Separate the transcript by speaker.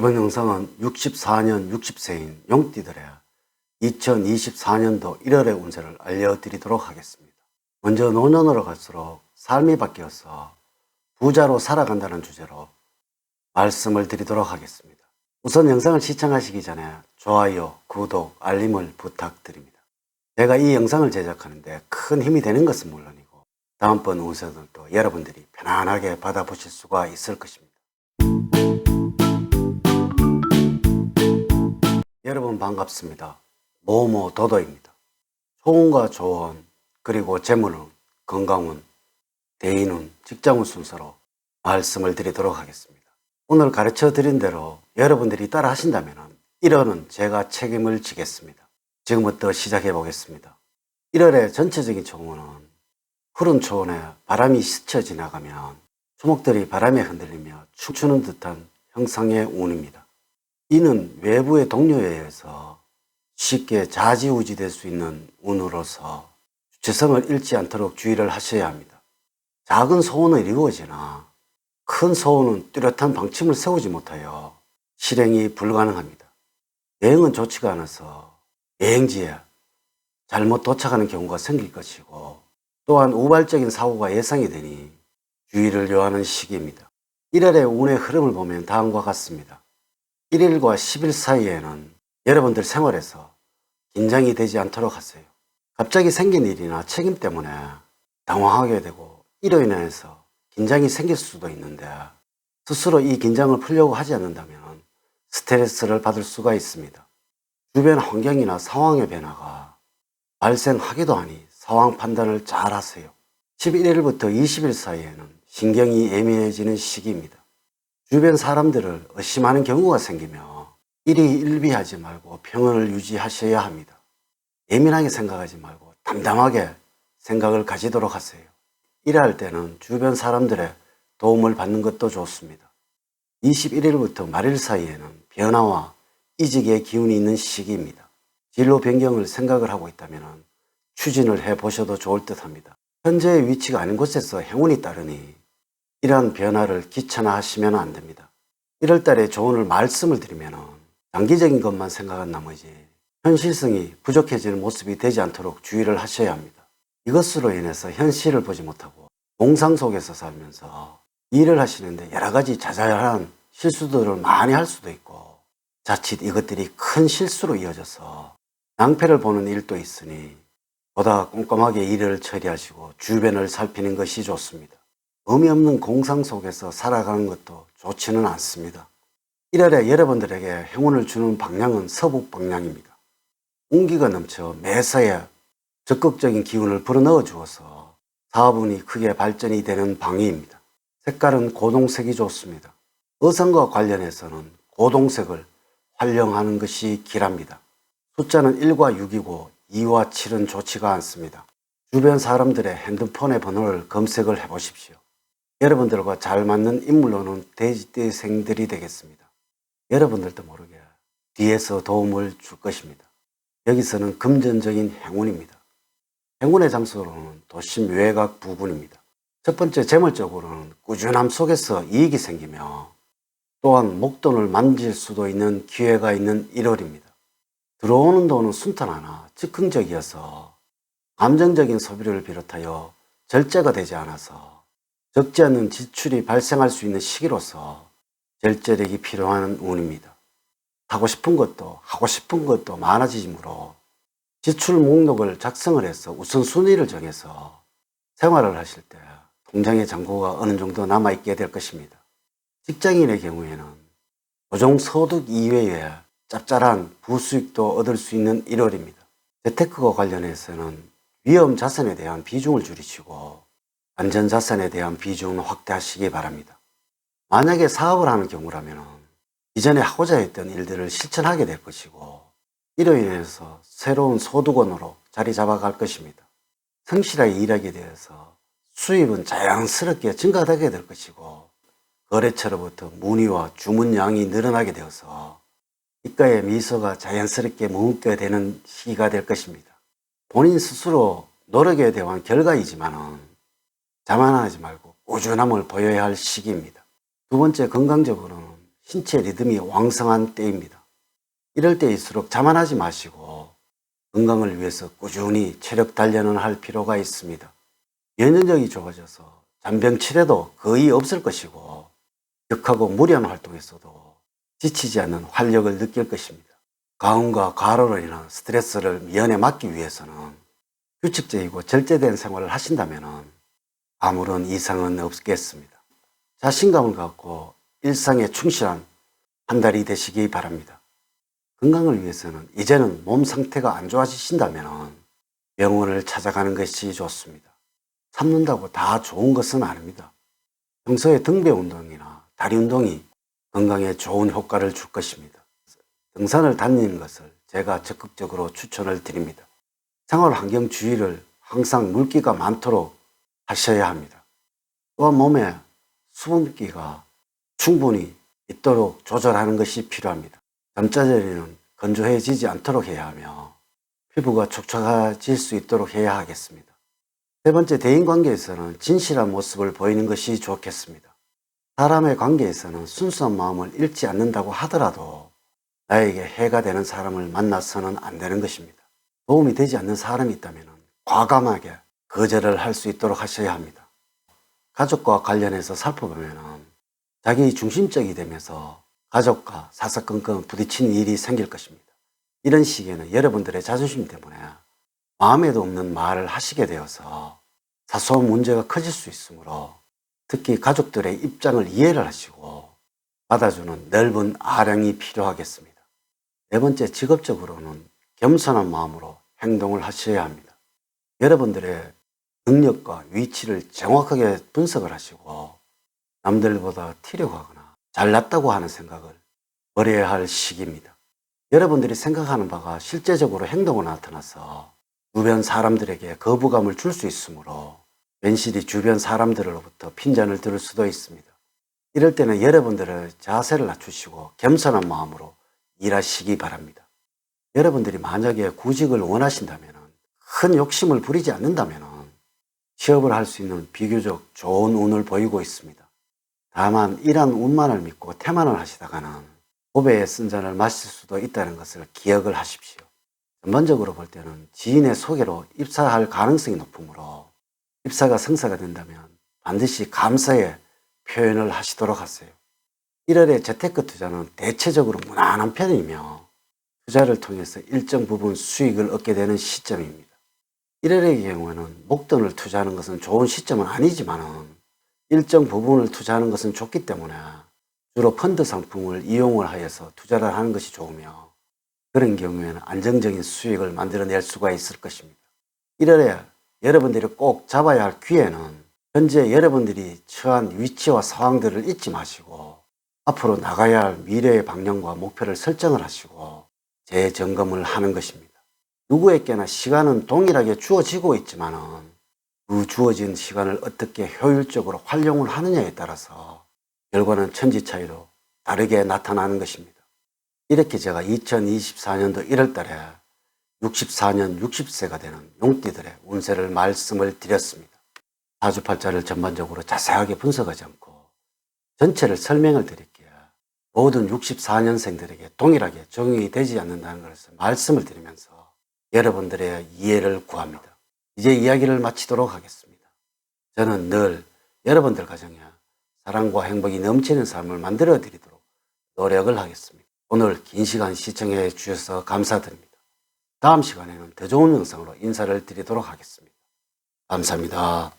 Speaker 1: 이번 영상은 64년 60세인 용띠들의 2024년도 1월의 운세를 알려드리도록 하겠습니다. 먼저 노년으로 갈수록 삶이 바뀌어서 부자로 살아간다는 주제로 말씀을 드리도록 하겠습니다. 우선 영상을 시청하시기 전에 좋아요, 구독, 알림을 부탁드립니다. 제가 이 영상을 제작하는데 큰 힘이 되는 것은 물론이고 다음번 운세들도 여러분들이 편안하게 받아보실 수가 있을 것입니다. 여러분 반갑습니다. 모모도도입니다. 소운과 조운, 그리고 재물운, 건강운, 대인운, 직장운 순서로 말씀을 드리도록 하겠습니다. 오늘 가르쳐 드린 대로 여러분들이 따라 하신다면 1월은 제가 책임을 지겠습니다. 지금부터 시작해 보겠습니다. 1월의 전체적인 조운은 푸른 초원에 바람이 스쳐 지나가면 초목들이 바람에 흔들리며 춤추는 듯한 형상의 운입니다. 이는 외부의 동료에 의해서 쉽게 좌지우지 될 수 있는 운으로서 주체성을 잃지 않도록 주의를 하셔야 합니다. 작은 소원은 이루어지나 큰 소원은 뚜렷한 방침을 세우지 못하여 실행이 불가능합니다. 여행은 좋지가 않아서 여행지에 잘못 도착하는 경우가 생길 것이고 또한 우발적인 사고가 예상이 되니 주의를 요하는 시기입니다. 1월의 운의 흐름을 보면 다음과 같습니다. 1일과 10일 사이에는 여러분들 생활에서 긴장이 되지 않도록 하세요. 갑자기 생긴 일이나 책임 때문에 당황하게 되고 이로 인해서 긴장이 생길 수도 있는데 스스로 이 긴장을 풀려고 하지 않는다면 스트레스를 받을 수가 있습니다. 주변 환경이나 상황의 변화가 발생하기도 하니 상황 판단을 잘 하세요. 11일부터 20일 사이에는 신경이 예민해지는 시기입니다. 주변 사람들을 의심하는 경우가 생기며 일희일비하지 말고 평온을 유지하셔야 합니다. 예민하게 생각하지 말고 담담하게 생각을 가지도록 하세요. 일할 때는 주변 사람들의 도움을 받는 것도 좋습니다. 21일부터 말일 사이에는 변화와 이직의 기운이 있는 시기입니다. 진로 변경을 생각을 하고 있다면 추진을 해보셔도 좋을 듯 합니다. 현재의 위치가 아닌 곳에서 행운이 따르니 이러한 변화를 귀찮아하시면 안 됩니다. 1월달에 조언을 말씀을 드리면 장기적인 것만 생각한 나머지 현실성이 부족해지는 모습이 되지 않도록 주의를 하셔야 합니다. 이것으로 인해서 현실을 보지 못하고 공상 속에서 살면서 일을 하시는데 여러 가지 자잘한 실수들을 많이 할 수도 있고 자칫 이것들이 큰 실수로 이어져서 낭패를 보는 일도 있으니 보다 꼼꼼하게 일을 처리하시고 주변을 살피는 것이 좋습니다. 의미 없는 공상 속에서 살아가는 것도 좋지는 않습니다. 1월에 여러분들에게 행운을 주는 방향은 서북 방향입니다. 운기가 넘쳐 매사에 적극적인 기운을 불어넣어 주어서 사업운이 크게 발전이 되는 방위입니다. 색깔은 고동색이 좋습니다. 의상과 관련해서는 고동색을 활용하는 것이 길합니다. 숫자는 1과 6이고 2와 7은 좋지가 않습니다. 주변 사람들의 핸드폰의 번호를 검색을 해 보십시오. 여러분들과 잘 맞는 인물로는 돼지떼생들이 되겠습니다. 여러분들도 모르게 뒤에서 도움을 줄 것입니다. 여기서는 금전적인 행운입니다. 행운의 장소로는 도심 외곽 부근입니다. 첫 번째 재물적으로는 꾸준함 속에서 이익이 생기며 또한 목돈을 만질 수도 있는 기회가 있는 1월입니다. 들어오는 돈은 순탄하나 즉흥적이어서 감정적인 소비를 비롯하여 절제가 되지 않아서 적지 않은 지출이 발생할 수 있는 시기로서 절제력이 필요한 운입니다. 하고 싶은 것도 하고 싶은 것도 많아지므로 지출 목록을 작성을 해서 우선순위를 정해서 생활을 하실 때 통장의 잔고가 어느 정도 남아있게 될 것입니다. 직장인의 경우에는 고정 소득 이외에 짭짤한 부수익도 얻을 수 있는 1월입니다. 재테크와 관련해서는 위험 자산에 대한 비중을 줄이시고 안전자산에 대한 비중을 확대하시기 바랍니다. 만약에 사업을 하는 경우라면 이전에 하고자 했던 일들을 실천하게 될 것이고 이로 인해서 새로운 소득원으로 자리 잡아갈 것입니다. 성실하게 일하게 되어서 수입은 자연스럽게 증가하게 될 것이고 거래처로부터 문의와 주문량이 늘어나게 되어서 입가에 미소가 자연스럽게 머금게 되는 시기가 될 것입니다. 본인 스스로 노력에 대한 결과이지만은 자만하지 말고 꾸준함을 보여야 할 시기입니다. 두 번째, 건강적으로는 신체 리듬이 왕성한 때입니다. 이럴 때일수록 자만하지 마시고 건강을 위해서 꾸준히 체력 단련을 할 필요가 있습니다. 면역력이 좋아져서 잔병 치레도 거의 없을 것이고 격하고 무리한 활동에서도 지치지 않는 활력을 느낄 것입니다. 가음과 과로로 인한 스트레스를 미연에 막기 위해서는 규칙적이고 절제된 생활을 하신다면 아무런 이상은 없겠습니다. 자신감을 갖고 일상에 충실한 한 달이 되시기 바랍니다. 건강을 위해서는 이제는 몸 상태가 안 좋아지신다면 병원을 찾아가는 것이 좋습니다. 참는다고 다 좋은 것은 아닙니다. 평소에 등배 운동이나 다리 운동이 건강에 좋은 효과를 줄 것입니다. 등산을 다니는 것을 제가 적극적으로 추천을 드립니다. 생활 환경 주의를 항상 물기가 많도록 하셔야 합니다. 또한 몸에 수분기가 충분히 있도록 조절하는 것이 필요합니다. 잠자리는 건조해지지 않도록 해야 하며 피부가 촉촉해질 수 있도록 해야 하겠습니다. 세 번째, 대인관계에서는 진실한 모습을 보이는 것이 좋겠습니다. 사람의 관계에서는 순수한 마음을 잃지 않는다고 하더라도 나에게 해가 되는 사람을 만나서는 안 되는 것입니다. 도움이 되지 않는 사람이 있다면 과감하게 거절을 할 수 있도록 하셔야 합니다. 가족과 관련해서 살펴보면 자기 중심적이 되면서 가족과 사사건건 부딪히는 일이 생길 것입니다. 이런 시기에는 여러분들의 자존심 때문에 마음에도 없는 말을 하시게 되어서 사소한 문제가 커질 수 있으므로 특히 가족들의 입장을 이해를 하시고 받아주는 넓은 아량이 필요하겠습니다. 네 번째, 직업적으로는 겸손한 마음으로 행동을 하셔야 합니다. 여러분들의 능력과 위치를 정확하게 분석을 하시고 남들보다 튀려고 하거나 잘났다고 하는 생각을 버려야 할 시기입니다. 여러분들이 생각하는 바가 실제적으로 행동으로 나타나서 주변 사람들에게 거부감을 줄 수 있으므로 괜시리 주변 사람들로부터 핀잔을 들을 수도 있습니다. 이럴 때는 여러분들의 자세를 낮추시고 겸손한 마음으로 일하시기 바랍니다. 여러분들이 만약에 구직을 원하신다면 큰 욕심을 부리지 않는다면 취업을 할 수 있는 비교적 좋은 운을 보이고 있습니다. 다만 이러한 운만을 믿고 태만을 하시다가는 고배에 쓴 잔을 마실 수도 있다는 것을 기억을 하십시오. 전반적으로 볼 때는 지인의 소개로 입사할 가능성이 높으므로 입사가 성사가 된다면 반드시 감사의 표현을 하시도록 하세요. 1월에 재테크 투자는 대체적으로 무난한 편이며 투자를 통해서 일정 부분 수익을 얻게 되는 시점입니다. 1월의 경우에는 목돈을 투자하는 것은 좋은 시점은 아니지만 일정 부분을 투자하는 것은 좋기 때문에 주로 펀드 상품을 이용을 하여서 투자를 하는 것이 좋으며 그런 경우에는 안정적인 수익을 만들어낼 수가 있을 것입니다. 1월에 여러분들이 꼭 잡아야 할 기회는 현재 여러분들이 처한 위치와 상황들을 잊지 마시고 앞으로 나가야 할 미래의 방향과 목표를 설정을 하시고 재점검을 하는 것입니다. 누구에게나 시간은 동일하게 주어지고 있지만 그 주어진 시간을 어떻게 효율적으로 활용을 하느냐에 따라서 결과는 천지 차이로 다르게 나타나는 것입니다. 이렇게 제가 2024년도 1월 달에 64년 60세가 되는 용띠들의 운세를 말씀을 드렸습니다. 사주팔자를 전반적으로 자세하게 분석하지 않고 전체를 설명을 드릴게요. 모든 64년생들에게 동일하게 적용이 되지 않는다는 것을 말씀을 드리면서 여러분들의 이해를 구합니다. 이제 이야기를 마치도록 하겠습니다. 저는 늘 여러분들 가정에 사랑과 행복이 넘치는 삶을 만들어 드리도록 노력을 하겠습니다. 오늘 긴 시간 시청해 주셔서 감사드립니다. 다음 시간에는 더 좋은 영상으로 인사를 드리도록 하겠습니다. 감사합니다.